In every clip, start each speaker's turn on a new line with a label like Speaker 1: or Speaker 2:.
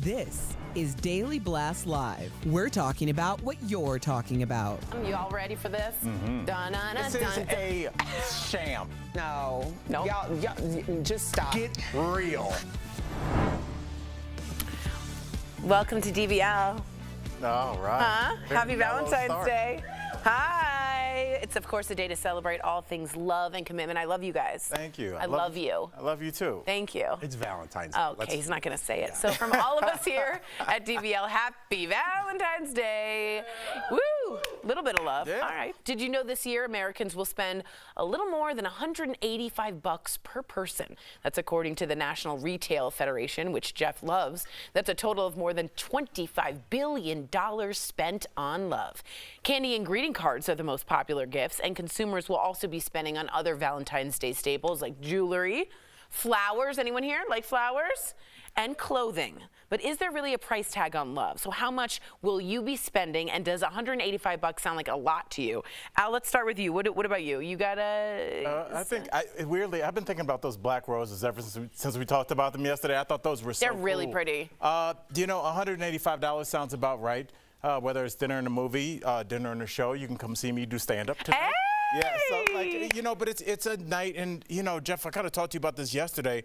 Speaker 1: This is Daily Blast Live. We're talking about what you're talking about.
Speaker 2: You all ready for this?
Speaker 3: This is a sham.
Speaker 4: No.
Speaker 2: Nope.
Speaker 4: Y'all, just stop.
Speaker 3: Get real.
Speaker 2: Welcome to DBL.
Speaker 3: All right.
Speaker 2: Huh?
Speaker 3: Very
Speaker 2: Happy
Speaker 3: mellow
Speaker 2: Valentine's
Speaker 3: start.
Speaker 2: Day. Hi. It's, of course, a day to celebrate all things love and commitment. I love you guys.
Speaker 3: Thank you.
Speaker 2: I love you.
Speaker 3: I love you too.
Speaker 2: Thank you.
Speaker 3: It's Valentine's Day.
Speaker 2: Okay, he's not going to say it. So from all of us here at DBL, happy Valentine's Day. Woo! Little bit of love.
Speaker 3: Yeah.
Speaker 2: All right. Did you know this year Americans will spend a little more than $185 per person? That's according to the National Retail Federation, which Jeff loves. That's a total of more than $25 billion spent on love. Candy and greeting cards are the most popular gifts, and consumers will also be spending on other Valentine's Day staples like jewelry, flowers. Anyone here like flowers? And clothing. But is there really a price tag on love? So how much will you be spending, and does $185 sound like a lot to you? Al, let's start with you. What about you? You got a...
Speaker 3: weirdly, I've been thinking about those black roses ever since we talked about them yesterday. I thought those were so
Speaker 2: They're really
Speaker 3: cool.
Speaker 2: pretty.
Speaker 3: Do you know, $185 sounds about right. Whether it's dinner and a movie, dinner and a show, you can come see me do stand-up tonight.
Speaker 2: Hey!
Speaker 3: Yeah, so like, you know, but it's a night, and you know, Jeff, I kind of talked to you about this yesterday.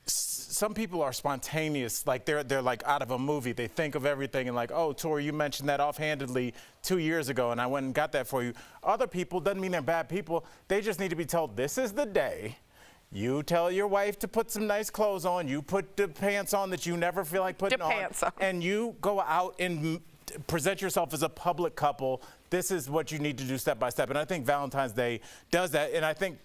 Speaker 3: Some people are spontaneous, like they're like out of a movie. They think of everything and like, oh, Tori, you mentioned that offhandedly 2 years ago, and I went and got that for you. Other people, doesn't mean they're bad people. They just need to be told, this is the day. You tell your wife to put some nice clothes on. You put the pants on that you never feel like putting on. And you go out and present yourself as a public couple. This is what you need to do step by step. And I think Valentine's Day does that. And I think,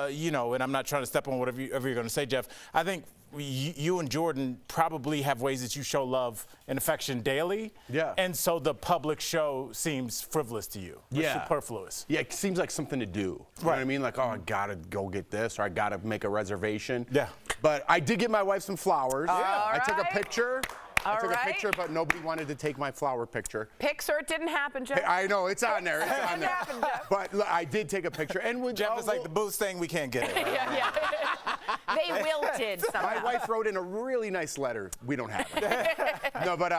Speaker 3: you know, and I'm not trying to step on whatever you're going to say, Jeff. I think you and Jordan probably have ways that you show love and affection daily.
Speaker 5: Yeah.
Speaker 3: And so the public show seems frivolous to you.
Speaker 5: Yeah.
Speaker 3: Superfluous.
Speaker 5: Yeah, it seems like something to do. You know what I mean? Like, oh, I gotta go get this, or I gotta make a reservation.
Speaker 3: Yeah.
Speaker 5: But I did get my wife some flowers.
Speaker 2: All
Speaker 5: I took a
Speaker 2: right.
Speaker 5: picture. I took
Speaker 2: right.
Speaker 5: a picture, but nobody wanted to take my flower picture.
Speaker 2: Pics, or it didn't happen, Jeff.
Speaker 5: I know, it's on there. It's on there.
Speaker 2: happened, Jeff.
Speaker 5: But look, I did take a picture. And with
Speaker 3: Jeff is like the booze thing, we can't get it.
Speaker 2: Yeah. They wilted somehow.
Speaker 5: my wife wrote in a really nice letter. We don't have it. No, but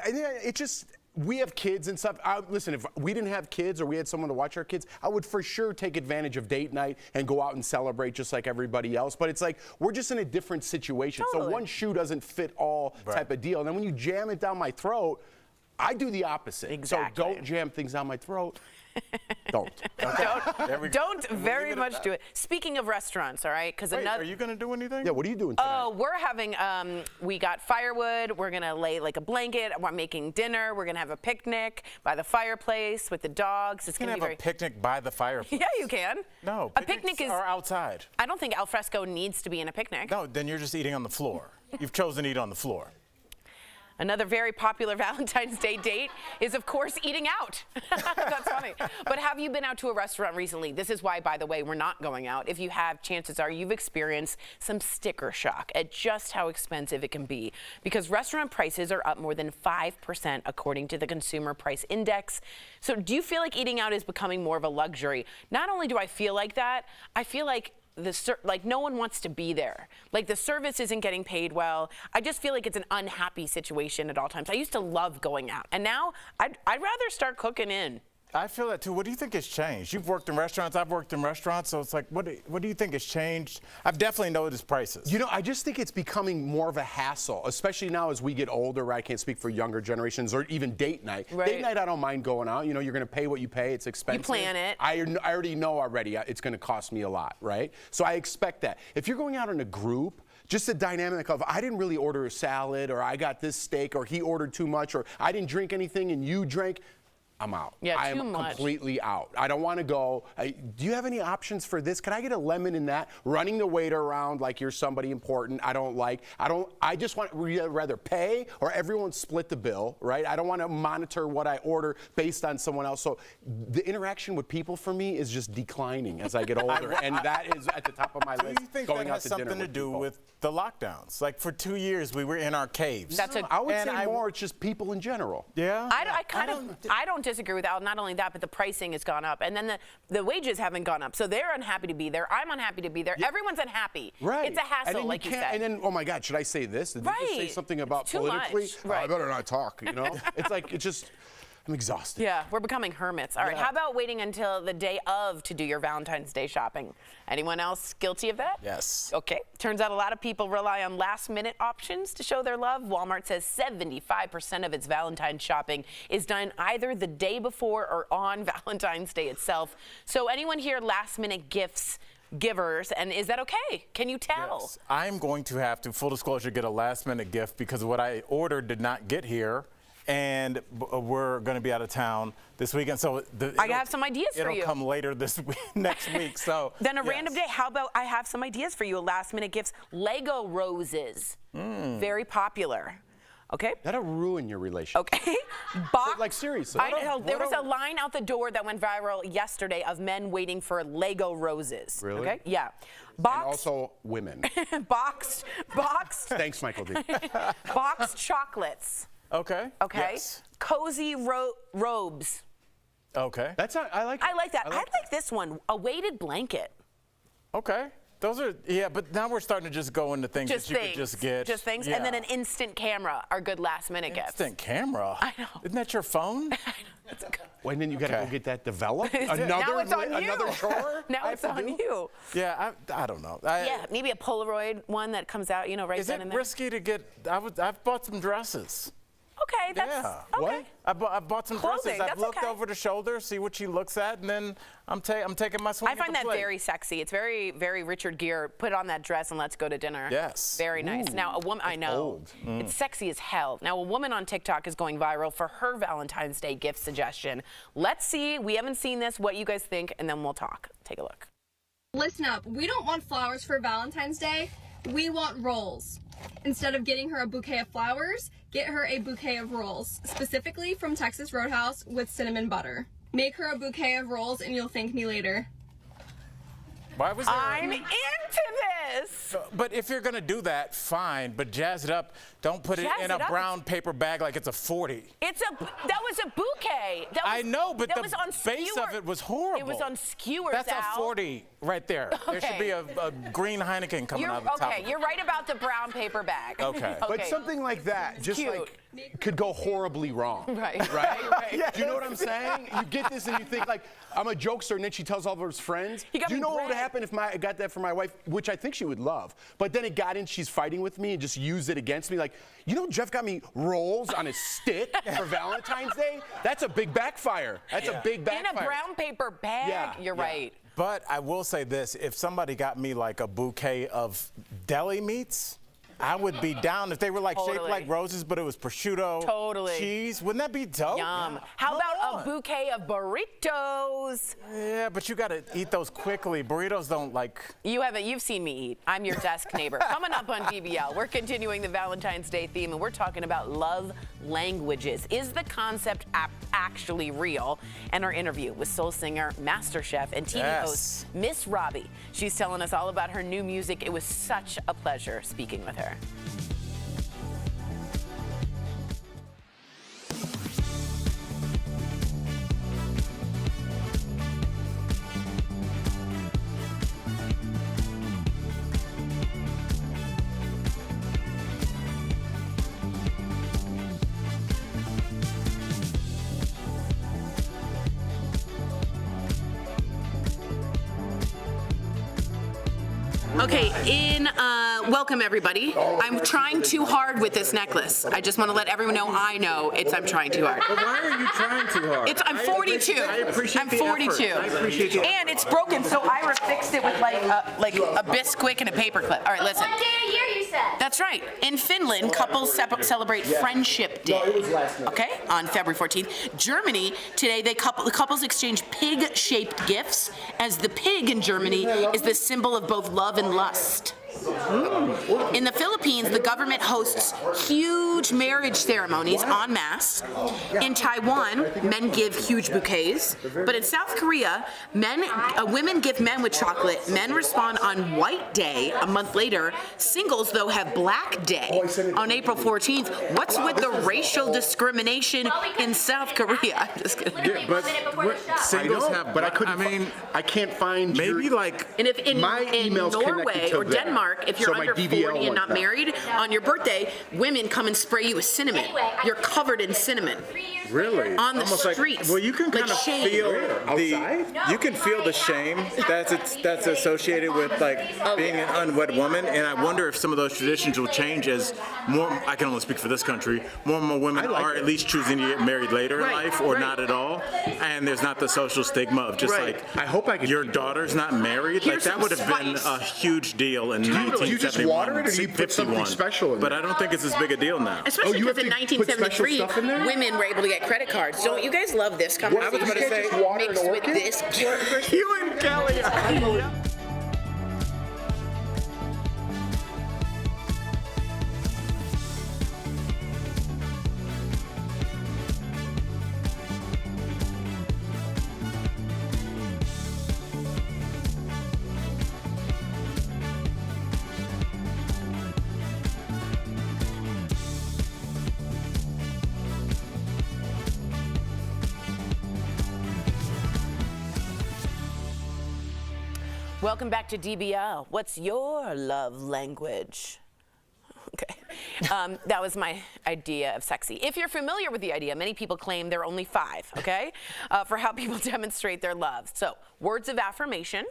Speaker 5: it just, we have kids and stuff. Listen, if we didn't have kids or we had someone to watch our kids, I would for sure take advantage of date night and go out and celebrate just like everybody else. But it's like, we're just in a different situation.
Speaker 2: Totally.
Speaker 5: So one shoe doesn't fit all type of deal. And then when you jam it down my throat, I do the opposite.
Speaker 2: Exactly.
Speaker 5: So don't jam things down my throat. Don't.
Speaker 2: Don't very much do it. Speaking of restaurants, all right? Because
Speaker 3: Wait, are you going to do anything?
Speaker 5: Yeah, what are you doing tonight?
Speaker 2: Oh, we're having, we got firewood. We're going to lay like a blanket. We're making dinner. We're going to have a picnic by the fireplace with the dogs. It's
Speaker 3: You
Speaker 2: going
Speaker 3: can
Speaker 2: to
Speaker 3: have
Speaker 2: be
Speaker 3: a picnic by the fireplace.
Speaker 2: Yeah, you can.
Speaker 3: No,
Speaker 2: a picnic is.
Speaker 3: are outside.
Speaker 2: I don't think al fresco needs to be in a picnic.
Speaker 3: No, then you're just eating on the floor. You've chosen to eat on the floor.
Speaker 2: Another very popular Valentine's Day date is, of course, eating out. That's funny. But have you been out to a restaurant recently? This is why, by the way, we're not going out. If you have, chances are you've experienced some sticker shock at just how expensive it can be, because restaurant prices are up more than 5% according to the Consumer Price Index. So do you feel like eating out is becoming more of a luxury? Not only do I feel like that, I feel like no one wants to be there. Like the service isn't getting paid well. I just feel like it's an unhappy situation at all times. I used to love going out, and now I'd rather start cooking in.
Speaker 3: I feel that too. What do you think has changed? You've worked in restaurants. I've worked in restaurants. So it's like, what do you think has changed? I've definitely noticed prices.
Speaker 5: You know, I just think it's becoming more of a hassle, especially now as we get older. Right? I can't speak for younger generations or even date night.
Speaker 2: Right.
Speaker 5: Date night, I don't mind going out. You know, you're going to pay what you pay. It's expensive.
Speaker 2: You plan it.
Speaker 5: I already know it's going to cost me a lot, right? So I expect that. If you're going out in a group, just the dynamic of I didn't really order a salad, or I got this steak, or he ordered too much, or I didn't drink anything and you drank, I'm out.
Speaker 2: Yeah,
Speaker 5: I
Speaker 2: too
Speaker 5: am
Speaker 2: much.
Speaker 5: completely out. I don't want to go. Do you have any options for this? Can I get a lemon in that? Running the waiter around like you're somebody important. I just want rather pay or everyone split the bill, right? I don't want to monitor what I order based on someone else. So the interaction with people for me is just declining as I get older, and that is at the top of my list.
Speaker 3: Do you think
Speaker 5: going
Speaker 3: that
Speaker 5: out
Speaker 3: has
Speaker 5: to
Speaker 3: something
Speaker 5: dinner
Speaker 3: to do
Speaker 5: people.
Speaker 3: with the lockdowns? Like for 2 years, we were in our caves.
Speaker 2: That's
Speaker 5: I would say more it's just people in general.
Speaker 3: Yeah.
Speaker 2: I don't disagree with Al. Not only that, but the pricing has gone up, and then the wages haven't gone up. So they're unhappy to be there. I'm unhappy to be there. Everyone's unhappy.
Speaker 5: Right.
Speaker 2: It's a hassle, like you said.
Speaker 5: And then, oh my God, should I say this? Did you just say something about
Speaker 2: It's too
Speaker 5: politically?
Speaker 2: much. Right.
Speaker 5: I better not talk, you know? It's like, I'm exhausted.
Speaker 2: Yeah, we're becoming hermits. All right, how about waiting until the day of to do your Valentine's Day shopping? Anyone else guilty of that?
Speaker 3: Yes.
Speaker 2: Okay. Turns out a lot of people rely on last-minute options to show their love. Walmart says 75% of its Valentine's shopping is done either the day before or on Valentine's Day itself. So anyone here last-minute givers, and is that okay? Can you tell?
Speaker 3: Yes. I'm going to have to, full disclosure, get a last-minute gift because what I ordered did not get here. And we're going to be out of town this weekend, so
Speaker 2: I have some ideas for you.
Speaker 3: It'll come later this week, next week. So
Speaker 2: then a random day. How about I have some ideas for you? Last-minute gifts. Lego roses, very popular. Okay.
Speaker 5: That'll ruin your relationship.
Speaker 2: Okay. Box.
Speaker 5: Like seriously.
Speaker 2: I know. There was a line out the door that went viral yesterday of men waiting for Lego roses.
Speaker 5: Really?
Speaker 2: Okay. Yeah.
Speaker 5: And also women.
Speaker 2: boxed.
Speaker 5: Thanks, Michael D.
Speaker 2: Boxed chocolates.
Speaker 3: Okay.
Speaker 2: Okay.
Speaker 3: Yes.
Speaker 2: Cozy robes.
Speaker 3: Okay.
Speaker 5: That's not, I like it.
Speaker 2: I like that. I like this one. A weighted blanket.
Speaker 3: Okay. Those are, yeah, but now we're starting to just go into things that you could just get.
Speaker 2: Just things.
Speaker 3: Yeah.
Speaker 2: And then an instant camera are good last-minute gifts.
Speaker 3: Instant camera?
Speaker 2: I know.
Speaker 3: Isn't that your phone?
Speaker 2: I know. It's good.
Speaker 5: Well, and then you got to go get that developed.
Speaker 2: Now it's on you.
Speaker 5: Another chore.
Speaker 2: Now it's on you.
Speaker 3: Yeah, I don't know.
Speaker 2: Yeah, maybe a Polaroid one that comes out, you know, right
Speaker 3: Is
Speaker 2: then
Speaker 3: it
Speaker 2: and there.
Speaker 3: risky to get? I've bought some dresses.
Speaker 2: Okay, that's
Speaker 3: Yeah.
Speaker 2: okay.
Speaker 5: What?
Speaker 3: I've bought some
Speaker 2: Clothing,
Speaker 3: dresses. I've
Speaker 2: that's
Speaker 3: looked
Speaker 2: okay.
Speaker 3: over the shoulder, see what she looks at, and then I'm taking my swing.
Speaker 2: I find
Speaker 3: at the
Speaker 2: that
Speaker 3: plate.
Speaker 2: very sexy. It's very, very Richard Gere. Put on that dress and let's go to dinner.
Speaker 3: Yes.
Speaker 2: Very nice. Now, a woman, I know.
Speaker 5: bold.
Speaker 2: It's sexy as hell. Now, a woman on TikTok is going viral for her Valentine's Day gift suggestion. Let's see. We haven't seen this. What you guys think, and then we'll talk. Take a look.
Speaker 6: Listen up. We don't want flowers for Valentine's Day. We want rolls. Instead of getting her a bouquet of flowers, get her a bouquet of rolls, specifically from Texas Roadhouse with cinnamon butter. Make her a bouquet of rolls and you'll thank me later.
Speaker 3: Why was there?
Speaker 2: I'm into this.
Speaker 3: But if you're gonna do that, fine. But jazz it up. Don't put it
Speaker 2: Jazz
Speaker 3: in
Speaker 2: it
Speaker 3: a
Speaker 2: up.
Speaker 3: brown paper bag like it's a 40.
Speaker 2: That was a bouquet. That was,
Speaker 3: I know, but
Speaker 2: that
Speaker 3: the
Speaker 2: was on
Speaker 3: base
Speaker 2: skewer.
Speaker 3: of it was horrible.
Speaker 2: It was on skewers.
Speaker 3: That's
Speaker 2: Al.
Speaker 3: a 40 right there. There should be a green Heineken coming out of the top.
Speaker 2: Okay, you're right about the brown paper bag.
Speaker 3: Okay.
Speaker 5: But something like that, just
Speaker 2: Cute.
Speaker 5: like, could go horribly wrong.
Speaker 2: Right.
Speaker 5: Right?
Speaker 3: Yes.
Speaker 5: Do you know what I'm saying? You get this and you think like, I'm a jokester, and then she tells all of her friends.
Speaker 2: You got
Speaker 5: Do you
Speaker 2: me
Speaker 5: know what would
Speaker 2: red.
Speaker 5: happen if I got that for my wife, which I think she would love, but then it got in, she's fighting with me and just used it against me. Like, you know, Jeff got me rolls on his stick for Valentine's Day? That's a big backfire. That's a big backfire.
Speaker 2: In a brown paper bag.
Speaker 5: Yeah,
Speaker 2: You're
Speaker 5: yeah.
Speaker 2: right.
Speaker 3: But I will say this, if somebody got me like a bouquet of deli meats, I would be down if they were like shaped
Speaker 2: Totally.
Speaker 3: like roses, but it was prosciutto,
Speaker 2: Totally.
Speaker 3: cheese. Wouldn't that be dope?
Speaker 2: Yum. How
Speaker 3: Come
Speaker 2: about
Speaker 3: on.
Speaker 2: a bouquet of burritos?
Speaker 3: Yeah, but you gotta eat those quickly. Burritos don't like.
Speaker 2: You've seen me eat. I'm your desk neighbor. Coming up on DBL, we're continuing the Valentine's Day theme, and we're talking about love languages. Is the concept actually real? And our interview with soul singer, master chef, and TV host Miss Robbie. She's telling us all about her new music. It was such a pleasure speaking with her. Okay, welcome everybody. I'm trying too hard with this necklace. I just want to let everyone know I'm trying too hard.
Speaker 7: But why are you trying too hard?
Speaker 2: I'm 42.
Speaker 7: I appreciate
Speaker 2: I'm
Speaker 7: the
Speaker 2: 42.
Speaker 7: effort. I appreciate the
Speaker 2: And it's broken, so Ira fixed it with like a Bisquick and a paper clip. All right, listen.
Speaker 8: What day of year you said?
Speaker 2: That's right. In Finland, couples celebrate Friendship Day. Okay, on February 14th. Germany, today the couples exchange pig-shaped gifts, as the pig in Germany is the symbol of both love and lust. In the Philippines, the government hosts huge marriage ceremonies en masse. In Taiwan, men give huge bouquets. But in South Korea, women give men with chocolate. Men respond on White Day a month later. Singles, though, have Black Day on April 14th. What's with the racial discrimination in South Korea? I'm just kidding.
Speaker 7: Yeah, but singles have.
Speaker 5: But I can't find.
Speaker 3: Maybe like.
Speaker 2: And if in
Speaker 5: email's
Speaker 2: Norway
Speaker 5: connected to
Speaker 2: or
Speaker 5: there.
Speaker 2: Denmark, if you're
Speaker 5: So my
Speaker 2: under
Speaker 5: DBL
Speaker 2: 40 and
Speaker 5: went
Speaker 2: not
Speaker 5: down.
Speaker 2: married, on your birthday, women come and spray you with cinnamon. You're covered in cinnamon.
Speaker 7: Really?
Speaker 2: On the
Speaker 7: Almost
Speaker 2: streets.
Speaker 7: Well, you can
Speaker 2: Like
Speaker 7: kind of
Speaker 2: shame.
Speaker 7: feel
Speaker 5: Outside?
Speaker 7: you can feel the shame that's associated with like being an unwed woman, and I wonder if some of those traditions will change as more. I can only speak for this country. More and more women are at least choosing to get married later in
Speaker 2: Right,
Speaker 7: life, or
Speaker 2: right.
Speaker 7: not at all, and there's not the social stigma of just
Speaker 2: Right.
Speaker 7: like
Speaker 5: I hope I can
Speaker 7: your
Speaker 5: keep
Speaker 7: daughter's not married.
Speaker 2: Here's
Speaker 7: Like that
Speaker 2: some
Speaker 7: would have been
Speaker 2: spice.
Speaker 7: a huge deal in
Speaker 5: Do you
Speaker 7: 1971.
Speaker 5: just water it, or do you put something
Speaker 7: 51.
Speaker 5: special in
Speaker 7: But
Speaker 5: there?
Speaker 7: I don't think it's as big a deal now.
Speaker 2: Especially
Speaker 5: you
Speaker 2: because
Speaker 5: have
Speaker 2: in
Speaker 5: to put special
Speaker 2: 1973,
Speaker 5: stuff in there?
Speaker 2: women were able to get credit cards. Don't you guys love this conversation?
Speaker 7: I was about to say,
Speaker 5: just water
Speaker 2: mixed
Speaker 5: an
Speaker 2: with
Speaker 5: orchid?
Speaker 2: this.
Speaker 7: You and Kelly.
Speaker 2: Welcome back to DBL. What's your love language? Okay. That was my idea of sexy. If you're familiar with the idea, many people claim there are only 5, okay, for how people demonstrate their love. So, words of affirmation,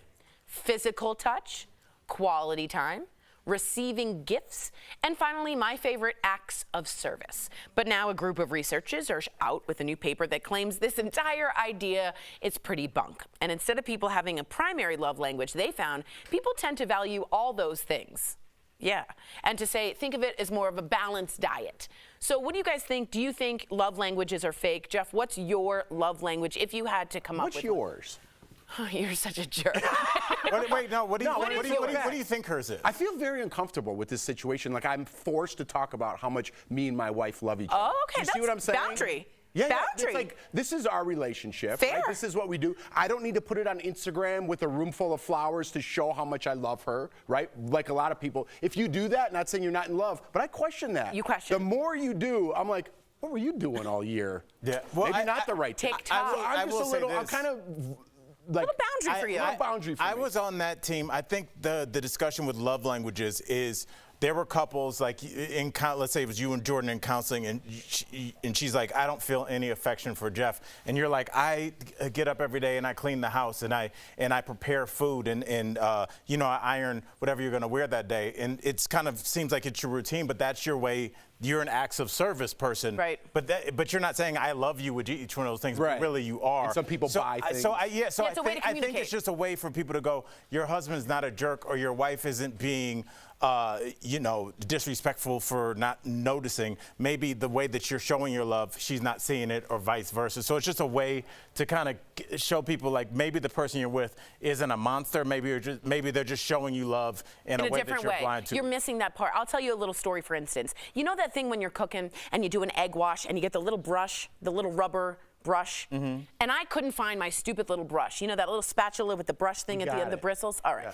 Speaker 2: physical touch, quality time, receiving gifts, and finally, my favorite, acts of service. But now a group of researchers are out with a new paper that claims this entire idea is pretty bunk. And instead of people having a primary love language, they found people tend to value all those things. Yeah, and to say, think of it as more of a balanced diet. So what do you guys think? Do you think love languages are fake? Jeff, what's your love language if you had to come up with
Speaker 5: What's yours?
Speaker 2: one? You're such a jerk.
Speaker 3: Wait, no. What do you think hers is?
Speaker 5: I feel very uncomfortable with this situation. Like I'm forced to talk about how much me and my wife love each other.
Speaker 2: Oh, okay,
Speaker 5: You see
Speaker 2: that's
Speaker 5: what I'm saying?
Speaker 2: boundary.
Speaker 5: Yeah,
Speaker 2: Boundary.
Speaker 5: it's like this is our relationship.
Speaker 2: Fair.
Speaker 5: Right? This is what we do. I don't need to put it on Instagram with a room full of flowers to show how much I love her, right? Like a lot of people. If you do that, not saying you're not in love, but I question that.
Speaker 2: You question.
Speaker 5: The more you do, I'm like, what were you doing all year?
Speaker 3: Yeah, well,
Speaker 5: Maybe not the right time.
Speaker 2: TikTok.
Speaker 5: So I'm just a little. I'm kind of like
Speaker 2: Little boundary for you.
Speaker 5: No boundary for me.
Speaker 3: I was on that team. I think the discussion with love languages is there were couples like let's say it was you and Jordan in counseling, and she's like, I don't feel any affection for Jeff, and you're like, I get up every day and I clean the house and I prepare food and you know, I iron whatever you're gonna wear that day, and it's kind of seems like it's your routine, but that's your way. You're an acts of service person,
Speaker 2: Right?
Speaker 3: But you're not saying I love you with each one of those things.
Speaker 5: Right.
Speaker 3: But really, you are.
Speaker 5: And some people buy things.
Speaker 3: So I
Speaker 2: Yeah, it's a way to
Speaker 3: think
Speaker 2: communicate.
Speaker 3: it's just a way for people to go, your husband's not a jerk, or your wife isn't being, you know, disrespectful for not noticing. Maybe the way that you're showing your love, she's not seeing it, or vice versa. So it's just a way to kind of show people, like, maybe the person you're with isn't a monster. Maybe they're just showing you love in a way that
Speaker 2: different
Speaker 3: you're
Speaker 2: way.
Speaker 3: blind to.
Speaker 2: You're missing that part. I'll tell you a little story, for instance. You know that thing when you're cooking and you do an egg wash and you get the little brush, the little rubber brush?
Speaker 3: Mm-hmm.
Speaker 2: And I couldn't find my stupid little brush. You know that little spatula with the brush thing at the end of the bristles? All right.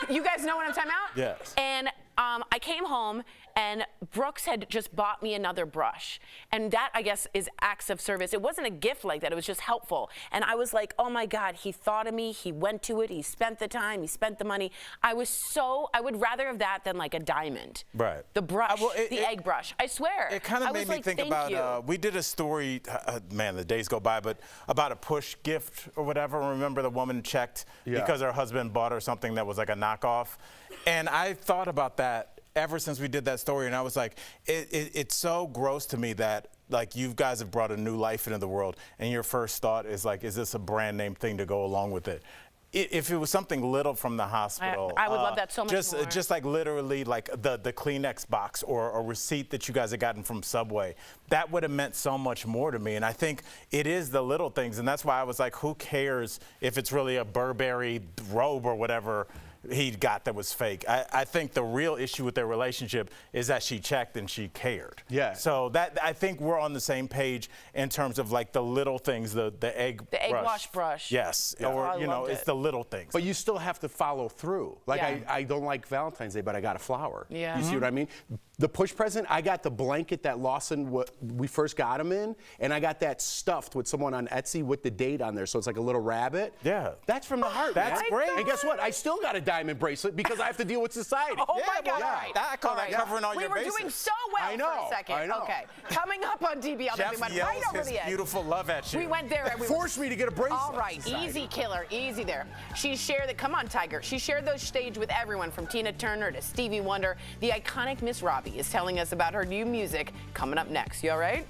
Speaker 2: You guys know what I'm talking about?
Speaker 3: Yes.
Speaker 2: And I came home and Brooks had just bought me another brush. And that, I guess, is acts of service. It wasn't a gift like that. It was just helpful. And I was like, oh my God, he thought of me. He went to it. He spent the time. He spent the money. I would rather have that than like a diamond.
Speaker 3: Right.
Speaker 2: The brush,
Speaker 3: Well,
Speaker 2: the egg brush. I swear.
Speaker 3: It kind of made me think about, we did a story, man, the days go by, but about a push gift or whatever. Remember the woman checked because her husband bought her something that was like a knockoff? And I thought about that ever since we did that story, and I was like, it's so gross to me that, like, you guys have brought a new life into the world, and your first thought is like, is this a brand name thing to go along with it? If it was something little from the hospital,
Speaker 2: I would love that so much more.
Speaker 3: Just like literally like the Kleenex box or a receipt that you guys had gotten from Subway, that would have meant so much more to me. And I think it is the little things, and that's why I was like, who cares if it's really a Burberry robe or whatever? he got that was fake. I think the real issue with their relationship is that she checked and she cared.
Speaker 5: Yeah.
Speaker 3: So that I think we're on the same page in terms of like the little things, the egg
Speaker 2: wash brush.
Speaker 3: Yes.
Speaker 2: Oh,
Speaker 3: Or
Speaker 2: I loved
Speaker 3: it's
Speaker 2: it.
Speaker 3: the little things.
Speaker 5: But you still have to follow through. Like,
Speaker 2: Yeah.
Speaker 5: I don't like Valentine's Day, but I got a flower.
Speaker 2: Yeah.
Speaker 5: You see what I mean? The push present, I got the blanket that Lawson, we first got him in, and I got that stuffed with someone on Etsy with the date on there, so it's like a little rabbit.
Speaker 3: Yeah.
Speaker 5: That's from the heart,
Speaker 3: That's
Speaker 5: man.
Speaker 3: great.
Speaker 5: And guess what? I still got a diamond bracelet because I have to deal with society.
Speaker 2: Oh my God!
Speaker 3: well,
Speaker 2: All right.
Speaker 3: I call
Speaker 2: All
Speaker 3: that
Speaker 2: right.
Speaker 3: covering all
Speaker 2: we
Speaker 3: your
Speaker 2: were
Speaker 3: bases.
Speaker 2: doing so well
Speaker 5: I know,
Speaker 2: for a second.
Speaker 5: I know.
Speaker 2: Okay, coming up on DBL,
Speaker 3: Jeff
Speaker 2: we went
Speaker 3: yells
Speaker 2: right over
Speaker 3: his
Speaker 2: the edge.
Speaker 3: beautiful love at you.
Speaker 2: We went there. And we
Speaker 5: Forced me to get a bracelet.
Speaker 2: All right,
Speaker 5: Society.
Speaker 2: easy killer, easy there. She shared that. Come on, Tiger. She shared those stage with everyone from Tina Turner to Stevie Wonder. The iconic Miss Robbie is telling us about her new music coming up next. You all right?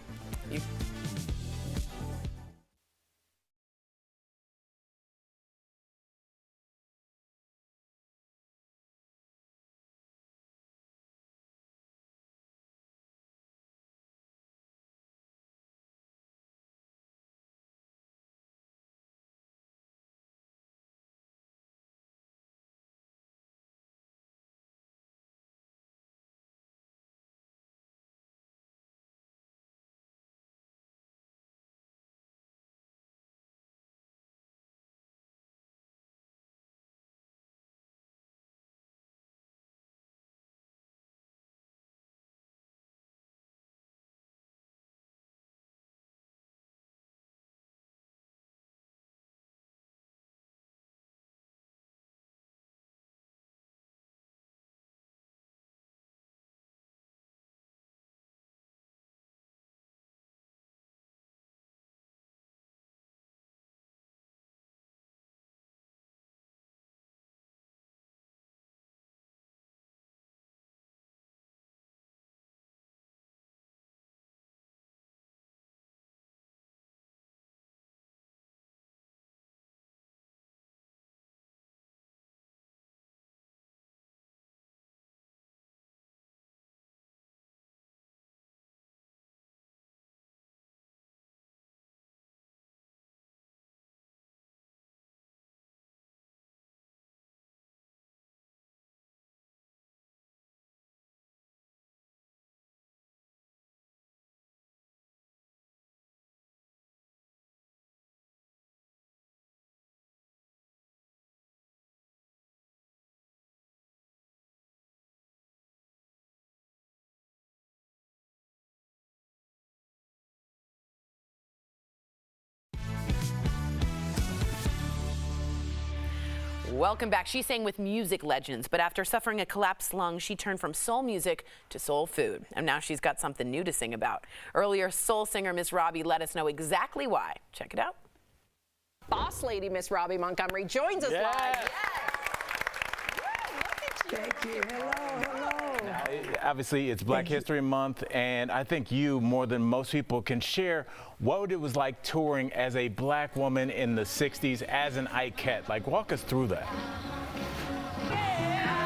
Speaker 2: Welcome back. She sang with music legends, but after suffering a collapsed lung, she turned from soul music to soul food. And now she's got something new to sing about. Earlier, soul singer Miss Robbie let us know exactly why. Check it out.
Speaker 4: Boss lady Miss Robbie Montgomery joins us live. Yes. Woo, look at you.
Speaker 8: Thank you. Hello.
Speaker 3: Obviously, it's Black History Month, and I think you, more than most people, can share what it was like touring as a black woman in the 60s as an Ikette. Like, walk us through that.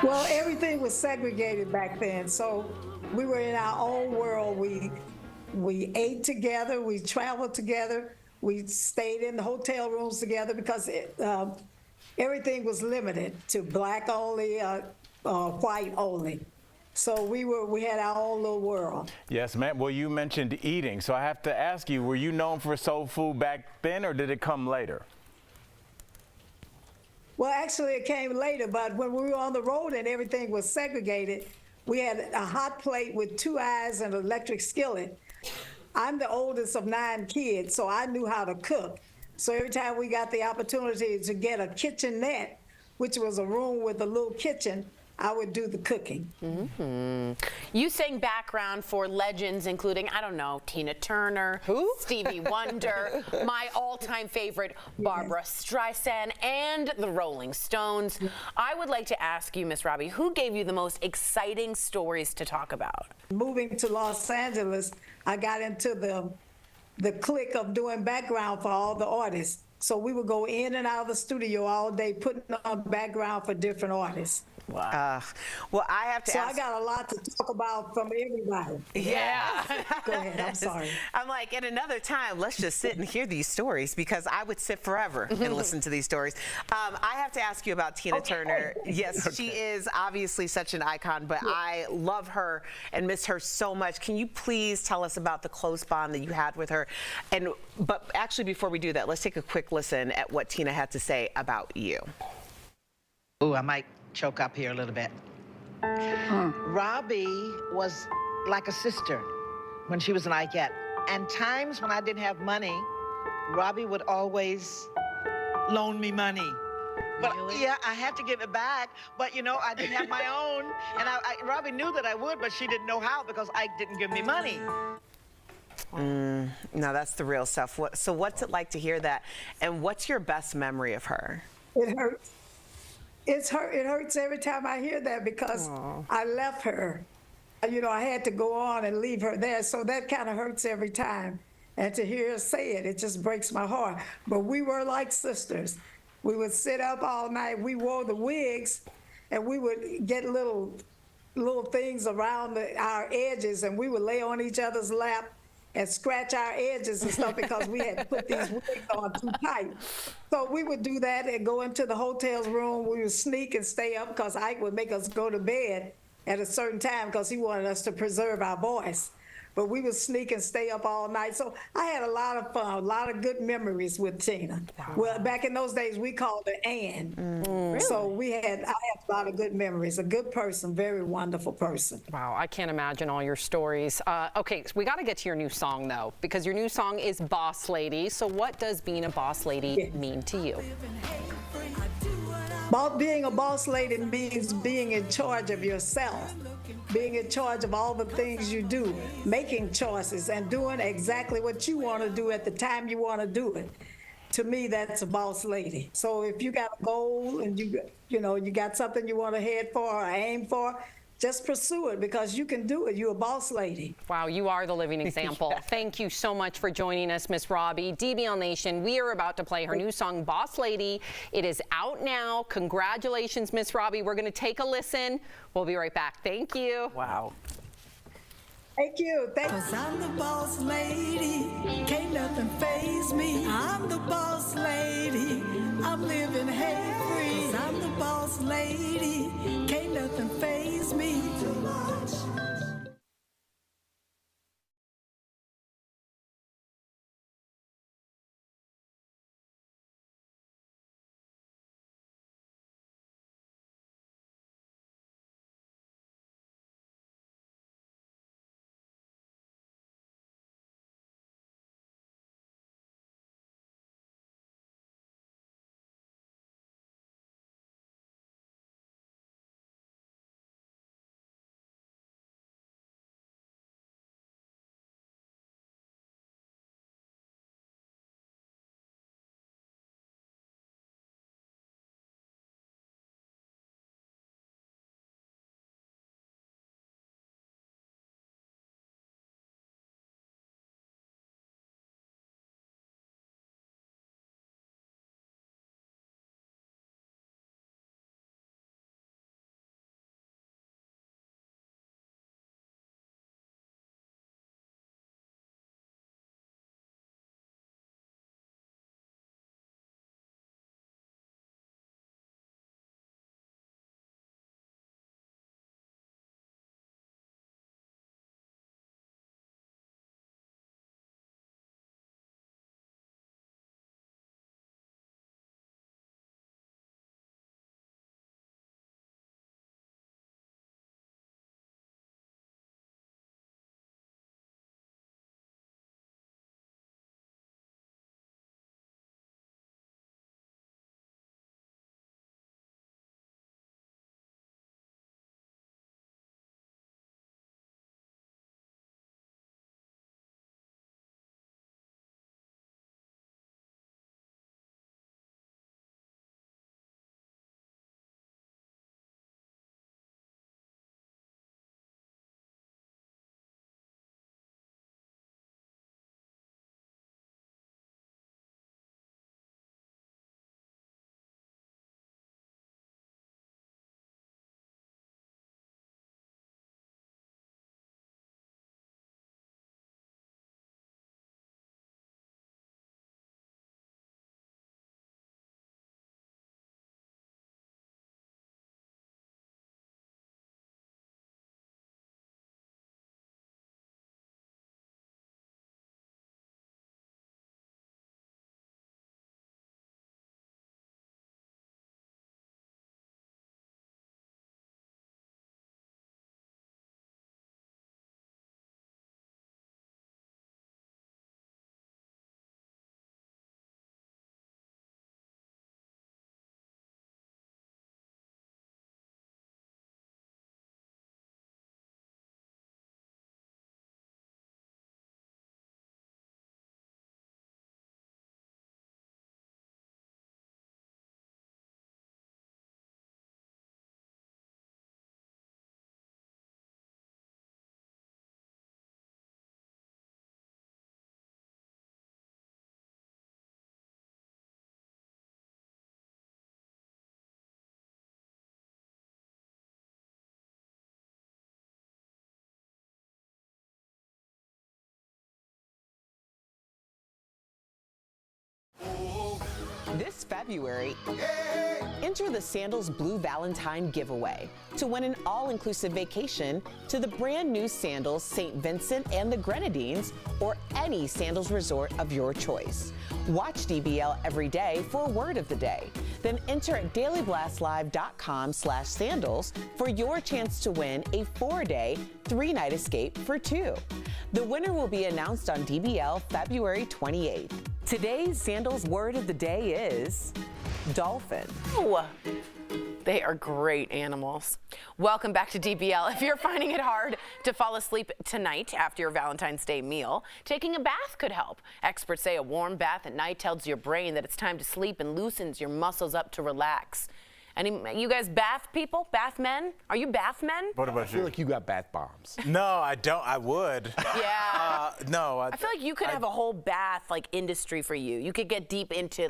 Speaker 8: Well, everything was segregated back then, so we were in our own world. We ate together, we traveled together, we stayed in the hotel rooms together because everything was limited to black only, white only. So we had our own little world.
Speaker 3: Yes, ma'am. Well, you mentioned eating, so I have to ask you, were you known for soul food back then, or did it come later?
Speaker 8: Well, actually, it came later, but when we were on the road and everything was segregated, we had a hot plate with 2 eyes and an electric skillet. I'm the oldest of 9 kids, so I knew how to cook. So every time we got the opportunity to get a kitchenette, which was a room with a little kitchen, I would do the cooking.
Speaker 2: You sang background for legends, including, I don't know, Tina Turner, Stevie Wonder, my all-time favorite, Barbara Streisand, and the Rolling Stones. I would like to ask you, Miss Robbie, who gave you the most exciting stories to talk about?
Speaker 8: Moving to Los Angeles, I got into the clique of doing background for all the artists. So we would go in and out of the studio all day putting on background for different artists.
Speaker 9: Well, I have to
Speaker 8: So
Speaker 9: ask.
Speaker 8: I got a lot to talk about from everybody.
Speaker 9: Yeah.
Speaker 8: Go ahead, I'm sorry.
Speaker 9: I'm like, at another time, let's just sit and hear these stories because I would sit forever and listen to these stories. I have to ask you about Tina Turner. Yes, she is obviously such an icon, but I love her and miss her so much. Can you please tell us about the close bond that you had with her? But actually, before we do that, let's take a quick listen at what Tina had to say about you.
Speaker 10: Ooh, I might choke up here a little bit. Robbie was like a sister when she was an Ikette. And times when I didn't have money, Robbie would always loan me money. But yeah, I had to give it back. But you know, I didn't have my own. And Robbie knew that I would, but she didn't know how because Ike didn't give me money.
Speaker 9: No, that's the real stuff. So what's it like to hear that? And what's your best memory of her?
Speaker 8: It hurts. It hurts every time I hear that because I left her. You know, I had to go on and leave her there. So that kind of hurts every time. And to hear her say it, it just breaks my heart. But we were like sisters. We would sit up all night. We wore the wigs, and we would get little things around our edges, and we would lay on each other's lap and scratch our edges and stuff because we had put these wigs on too tight. So we would do that and go into the hotel's room. We would sneak and stay up because Ike would make us go to bed at a certain time because he wanted us to preserve our voice. But we would sneak and stay up all night. So I had a lot of fun, a lot of good memories with Tina. Wow. Well, back in those days, we called her Ann. Really? So I had a lot of good memories. A good person, very wonderful person.
Speaker 4: Wow, I can't imagine all your stories. Okay, so we got to get to your new song, though, because your new song is Boss Lady. So what does being a boss lady mean to you?
Speaker 8: Being a boss lady means being in charge of yourself, being in charge of all the things you do, making choices and doing exactly what you want to do at the time you want to do it. To me, that's a boss lady. So if you got a goal and you got something you want to head for or aim for, just pursue it because you can do it. You're a boss lady.
Speaker 4: Wow, you are the living example. Yeah. Thank you so much for joining us, Miss Robbie. DBL Nation, we are about to play her new song, Boss Lady. It is out now. Congratulations, Miss Robbie. We're going to take a listen. We'll be right back. Thank you.
Speaker 9: Wow.
Speaker 8: Thank you. Cause I'm the boss lady. Can't nothing faze me. I'm the boss lady. I'm living hate-free. Cause I'm the boss lady. Can't nothing faze me. Too much.
Speaker 9: This February, enter the Sandals Blue Valentine giveaway to win an all-inclusive vacation to the brand new Sandals St. Vincent and the Grenadines or any Sandals resort of your choice. Watch DBL every day for a word of the day. Then enter at dailyblastlive.com/sandals for your chance to win a 4-day, 3-night escape for 2. The winner will be announced on DBL February 28th. Today's Sandals word of the day is dolphin.
Speaker 2: Oh, they are great animals. Welcome back to DBL. If you're finding it hard to fall asleep tonight after your Valentine's Day meal, taking a bath could help. Experts say a warm bath at night tells your brain that it's time to sleep and loosens your muscles up to relax. You guys bath people? Bath men? Are you bath men?
Speaker 3: What about
Speaker 5: I feel like you got bath bombs.
Speaker 3: No, I don't. I would.
Speaker 2: Yeah.
Speaker 3: No.
Speaker 2: I feel like you could have a whole bath industry for you. You could get deep into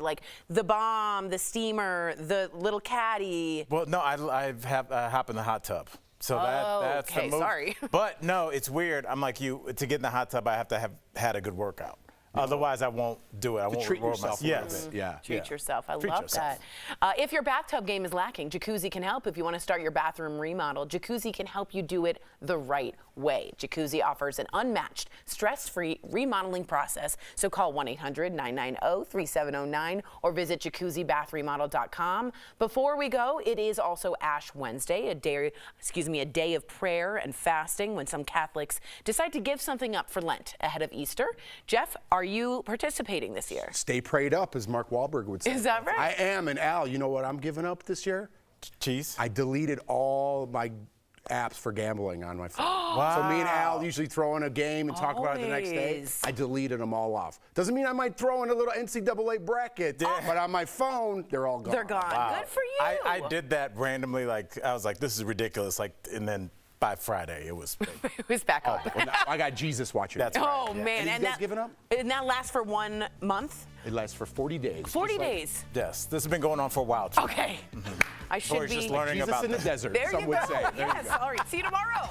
Speaker 2: the bomb, the steamer, the little caddy.
Speaker 3: Well, no, I hop in the hot tub. So that's
Speaker 2: okay,
Speaker 3: the move.
Speaker 2: sorry.
Speaker 3: But no, it's weird. I'm like you. To get in the hot tub, I have to have had a good workout. Otherwise, I won't do it. I won't
Speaker 5: treat
Speaker 3: reward
Speaker 5: yourself.
Speaker 3: myself. Yes.
Speaker 5: Yeah.
Speaker 2: Treat yourself. I
Speaker 3: Treat
Speaker 2: love
Speaker 3: yourself.
Speaker 2: that. If your bathtub game is lacking, Jacuzzi can help. If you want to start your bathroom remodel, Jacuzzi can help you do it the right way. Jacuzzi offers an unmatched, stress-free remodeling process. So call 1-800-990-3709 or visit jacuzzibathremodel.com. Before we go, it is also Ash Wednesday, a day of prayer and fasting when some Catholics decide to give something up for Lent ahead of Easter. Jeff, are you participating this year?
Speaker 5: Stay prayed up, as Mark Wahlberg would say.
Speaker 2: Is that right?
Speaker 5: I am. And Al, you know what I'm giving up this year?
Speaker 3: Cheese.
Speaker 5: I deleted all my apps for gambling on my phone.
Speaker 3: Wow.
Speaker 5: So me and Al usually throw in a game and talk about it the next day.
Speaker 2: Always.
Speaker 5: I deleted them all off. Doesn't mean I might throw in a little NCAA bracket, but on my phone, they're all gone.
Speaker 2: They're gone.
Speaker 3: Wow.
Speaker 2: Good for you.
Speaker 3: I did that randomly. I was like, this is ridiculous. And then by Friday, it was.
Speaker 2: It was back up.
Speaker 5: Well, now I got Jesus watching.
Speaker 3: That's
Speaker 2: Oh, man.
Speaker 5: And you guys giving up?
Speaker 2: And that lasts for 1 month?
Speaker 5: It lasts for 40 days.
Speaker 2: 40 days.
Speaker 3: Yes, this has been going on for a while. Too.
Speaker 2: Okay. I should
Speaker 3: Or
Speaker 2: be.
Speaker 3: just learning
Speaker 5: Jesus
Speaker 3: about
Speaker 5: in the
Speaker 3: this.
Speaker 5: desert,
Speaker 2: There
Speaker 5: some
Speaker 2: you
Speaker 5: would
Speaker 2: go.
Speaker 5: say. There you
Speaker 2: Yes.
Speaker 5: go.
Speaker 2: All right. See you tomorrow.